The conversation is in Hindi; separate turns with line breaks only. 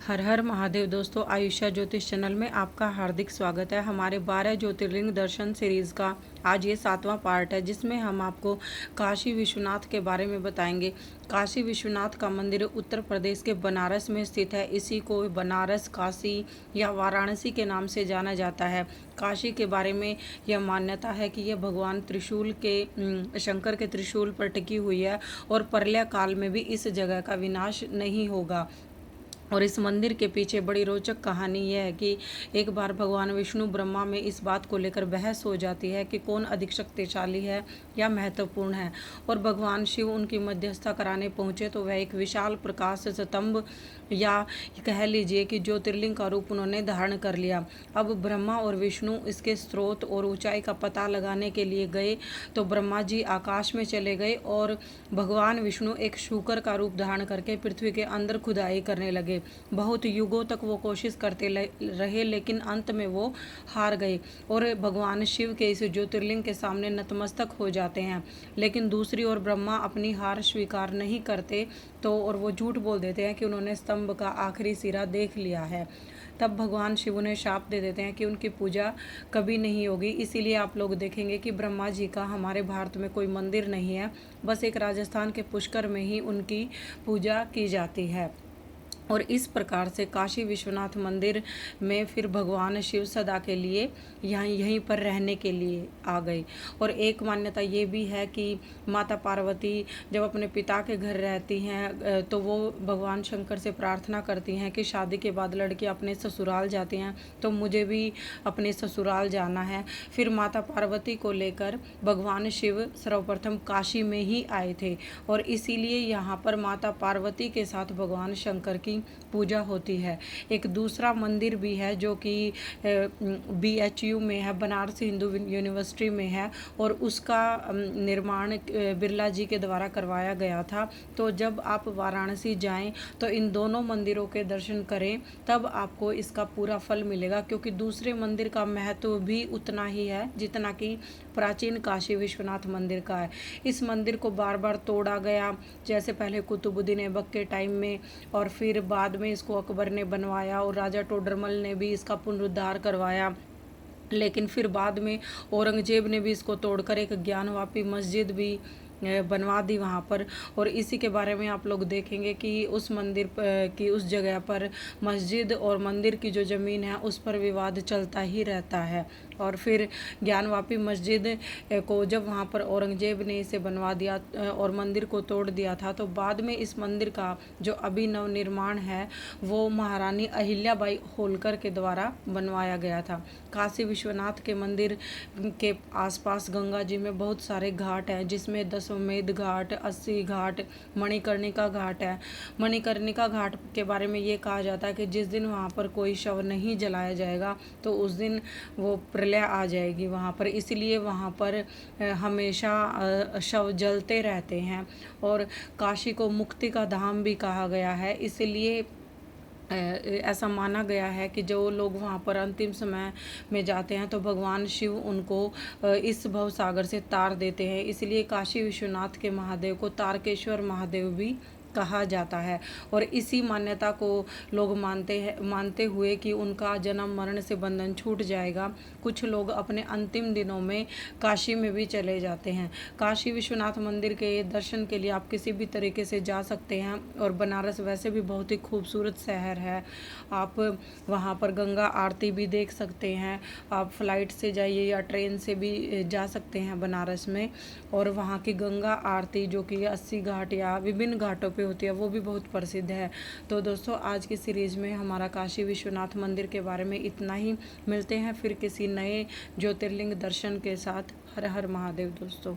हर हर महादेव दोस्तों, आयुष्या ज्योतिष चैनल में आपका हार्दिक स्वागत है। हमारे 12 ज्योतिर्लिंग दर्शन सीरीज़ का आज ये 7वां पार्ट है, जिसमें हम आपको काशी विश्वनाथ के बारे में बताएंगे। काशी विश्वनाथ का मंदिर उत्तर प्रदेश के बनारस में स्थित है। इसी को बनारस, काशी या वाराणसी के नाम से जाना जाता है। काशी के बारे में यह मान्यता है कि यह भगवान त्रिशूल के शंकर के त्रिशूल पर टिकी हुई है और प्रलय काल में भी इस जगह का विनाश नहीं होगा। और इस मंदिर के पीछे बड़ी रोचक कहानी यह है कि एक बार भगवान विष्णु ब्रह्मा में इस बात को लेकर बहस हो जाती है कि कौन अधिक शक्तिशाली है या महत्वपूर्ण है, और भगवान शिव उनकी मध्यस्थता कराने पहुंचे तो वह एक विशाल प्रकाश स्तंभ या कह लीजिए कि ज्योतिर्लिंग का रूप उन्होंने धारण कर लिया। अब ब्रह्मा और विष्णु इसके स्रोत और ऊंचाई का पता लगाने के लिए गए तो ब्रह्मा जी आकाश में चले गए और भगवान विष्णु एक शूकर का रूप धारण करके पृथ्वी के अंदर खुदाई करने लगे। बहुत युगों तक वो कोशिश करते रहे, लेकिन अंत में वो हार गए और भगवान शिव के इस ज्योतिर्लिंग के सामने नतमस्तक हो जाते हैं। लेकिन दूसरी ओर ब्रह्मा अपनी हार स्वीकार नहीं करते और वो झूठ बोल देते हैं कि उन्होंने स्तंभ का आखिरी सिरा देख लिया है। तब भगवान शिव उन्हें शाप दे देते हैं कि उनकी पूजा कभी नहीं होगी। इसीलिए आप लोग देखेंगे कि ब्रह्मा जी का हमारे भारत में कोई मंदिर नहीं है, बस एक राजस्थान के पुष्कर में ही उनकी पूजा की जाती है। और इस प्रकार से काशी विश्वनाथ मंदिर में फिर भगवान शिव सदा के लिए यहीं पर रहने के लिए आ गए। और एक मान्यता ये भी है कि माता पार्वती जब अपने पिता के घर रहती हैं तो वो भगवान शंकर से प्रार्थना करती हैं कि शादी के बाद लड़की अपने ससुराल जाती हैं तो मुझे भी अपने ससुराल जाना है। फिर माता पार्वती को लेकर भगवान शिव सर्वप्रथम काशी में ही आए थे और इसीलिए यहाँ पर माता पार्वती के साथ भगवान शंकर की पूजा होती है। एक दूसरा मंदिर भी है जो कि BHU में है, बनारस हिंदू यूनिवर्सिटी में है, और उसका निर्माण बिरला जी के द्वारा करवाया गया था। तो जब आप वाराणसी जाएं तो इन दोनों मंदिरों के दर्शन करें, तब आपको इसका पूरा फल मिलेगा, क्योंकि दूसरे मंदिर का महत्व भी उतना ही है जितना कि प्राचीन काशी विश्वनाथ मंदिर का है। इस मंदिर को बार बार तोड़ा गया, जैसे पहले कुतुबुद्दीन ऐबक के टाइम में, और फिर बाद में इसको अकबर ने बनवाया और राजा टोडरमल ने भी इसका पुनरुद्धार करवाया। लेकिन फिर बाद में औरंगजेब ने भी इसको तोड़कर एक ज्ञानवापी मस्जिद भी बनवा दी वहाँ पर। और इसी के बारे में आप लोग देखेंगे कि उस मंदिर की उस जगह पर मस्जिद और मंदिर की जो ज़मीन है उस पर विवाद चलता ही रहता है। और फिर ज्ञानवापी मस्जिद को जब वहाँ पर औरंगजेब ने इसे बनवा दिया और मंदिर को तोड़ दिया था, तो बाद में इस मंदिर का जो अभिनव निर्माण है वो महारानी अहिल्याबाई होलकर के द्वारा बनवाया गया था। काशी विश्वनाथ के मंदिर के आसपास गंगा जी में बहुत सारे घाट हैं, जिसमें दशमेध घाट, 80 घाट, मणिकर्णिका घाट है। मणिकर्णिका घाट के बारे में ये कहा जाता है कि जिस दिन वहाँ पर कोई शव नहीं जलाया जाएगा तो उस दिन वो प्रलय आ जाएगी वहाँ पर, इसलिए वहाँ पर हमेशा शव जलते रहते हैं। और काशी को मुक्ति का धाम भी कहा गया है, इसलिए ऐसा माना गया है कि जो लोग वहाँ पर अंतिम समय में जाते हैं तो भगवान शिव उनको इस भव सागर से तार देते हैं। इसलिए काशी विश्वनाथ के महादेव को तारकेश्वर महादेव भी कहा जाता है। और इसी मान्यता को लोग मानते हुए कि उनका जन्म मरण से बंधन छूट जाएगा, कुछ लोग अपने अंतिम दिनों में काशी में भी चले जाते हैं। काशी विश्वनाथ मंदिर के दर्शन के लिए आप किसी भी तरीके से जा सकते हैं, और बनारस वैसे भी बहुत ही खूबसूरत शहर है। आप वहाँ पर गंगा आरती भी देख सकते हैं। आप फ्लाइट से जाइए या ट्रेन से भी जा सकते हैं बनारस में, और वहाँ की गंगा आरती जो कि 80 घाट या विभिन्न घाटों पे होती है वो भी बहुत प्रसिद्ध है। तो दोस्तों, आज की सीरीज़ में हमारा काशी विश्वनाथ मंदिर के बारे में इतना ही। मिलते हैं फिर किसी नए ज्योतिर्लिंग दर्शन के साथ। हर हर महादेव दोस्तों।